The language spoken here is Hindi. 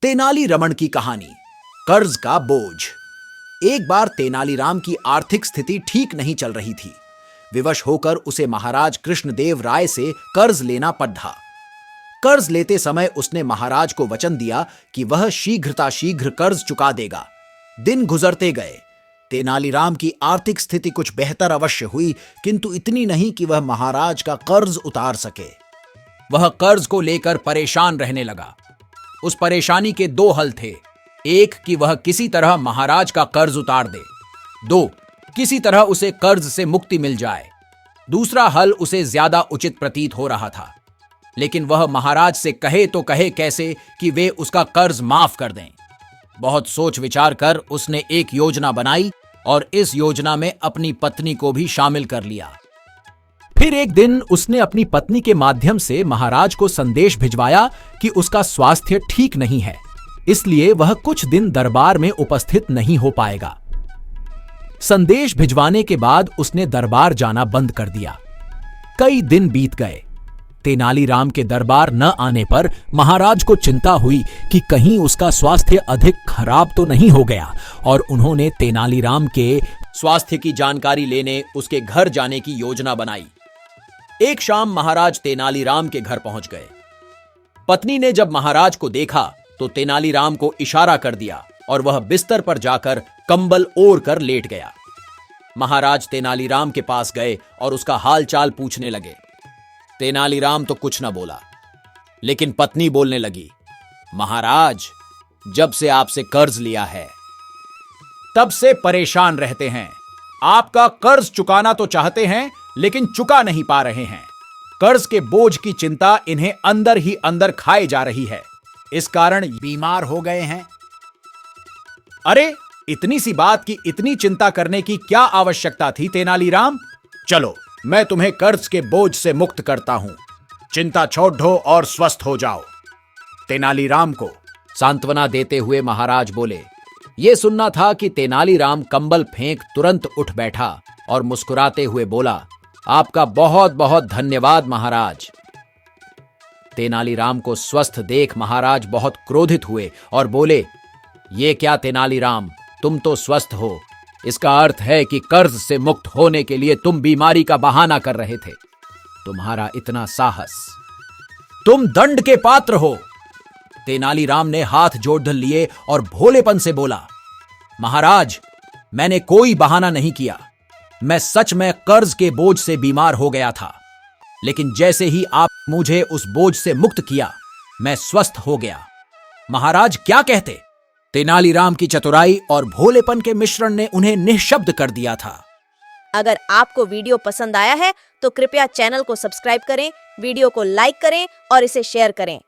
तेनालीराम की कहानी, कर्ज का बोझ। एक बार तेनालीराम की आर्थिक स्थिति ठीक नहीं चल रही थी। विवश होकर उसे महाराज कृष्णदेव राय से कर्ज लेना पड़ा। कर्ज लेते समय उसने महाराज को वचन दिया कि वह शीघ्र कर्ज चुका देगा। दिन गुजरते गए। तेनालीराम की आर्थिक स्थिति कुछ बेहतर अवश्य हुई, किंतु इतनी नहीं कि वह महाराज का कर्ज उतार सके। वह कर्ज को लेकर परेशान रहने लगा। उस परेशानी के दो हल थे। एक कि वह किसी तरह महाराज का कर्ज उतार दे, दो किसी तरह उसे कर्ज से मुक्ति मिल जाए। दूसरा हल उसे ज्यादा उचित प्रतीत हो रहा था, लेकिन वह महाराज से कहे तो कहे कैसे कि वे उसका कर्ज माफ कर दें। बहुत सोच विचार कर उसने एक योजना बनाई और इस योजना में अपनी पत्नी को भी शामिल कर लिया। फिर एक दिन उसने अपनी पत्नी के माध्यम से महाराज को संदेश भिजवाया कि उसका स्वास्थ्य ठीक नहीं है, इसलिए वह कुछ दिन दरबार में उपस्थित नहीं हो पाएगा। संदेश भिजवाने के बाद उसने दरबार जाना बंद कर दिया। कई दिन बीत गए। तेनालीराम के दरबार न आने पर महाराज को चिंता हुई कि कहीं उसका स्वास्थ्य अधिक खराब तो नहीं हो गया, और उन्होंने तेनालीराम के स्वास्थ्य की जानकारी लेने उसके घर जाने की योजना बनाई। एक शाम महाराज तेनालीराम के घर पहुंच गए। पत्नी ने जब महाराज को देखा तो तेनालीराम को इशारा कर दिया और वह बिस्तर पर जाकर कंबल ओढ़ कर लेट गया। महाराज तेनालीराम के पास गए और उसका हालचाल पूछने लगे। तेनालीराम तो कुछ न बोला, लेकिन पत्नी बोलने लगी, महाराज, जब से आपसे कर्ज लिया है तब से परेशान रहते हैं। आपका कर्ज चुकाना तो चाहते हैं, लेकिन चुका नहीं पा रहे हैं। कर्ज के बोझ की चिंता इन्हें अंदर ही अंदर खाए जा रही है। इस कारण बीमार हो गए हैं। अरे, इतनी सी बात की इतनी चिंता करने की क्या आवश्यकता थी तेनालीराम? चलो, मैं तुम्हें कर्ज के बोझ से मुक्त करता हूं। चिंता छोड़ दो और स्वस्थ हो जाओ। तेनालीराम को सांत्वना देते हुए महाराज बोले। यह सुनना था कि तेनालीराम कंबल फेंक तुरंत उठ बैठा और मुस्कुराते हुए बोला, आपका बहुत बहुत धन्यवाद महाराज। तेनालीराम को स्वस्थ देख महाराज बहुत क्रोधित हुए और बोले, ये क्या तेनालीराम, तुम तो स्वस्थ हो। इसका अर्थ है कि कर्ज से मुक्त होने के लिए तुम बीमारी का बहाना कर रहे थे। तुम्हारा इतना साहस, तुम दंड के पात्र हो। तेनालीराम ने हाथ जोड़ लिए और भोलेपन से बोला, महाराज, मैंने कोई बहाना नहीं किया। मैं सच में कर्ज के बोझ से बीमार हो गया था, लेकिन जैसे ही आप मुझे उस बोझ से मुक्त किया, मैं स्वस्थ हो गया। महाराज क्या कहते? तेनालीराम की चतुराई और भोलेपन के मिश्रण ने उन्हें निःशब्द कर दिया था। अगर आपको वीडियो पसंद आया है तो कृपया चैनल को सब्सक्राइब करें, वीडियो को लाइक करें और इसे शेयर करें।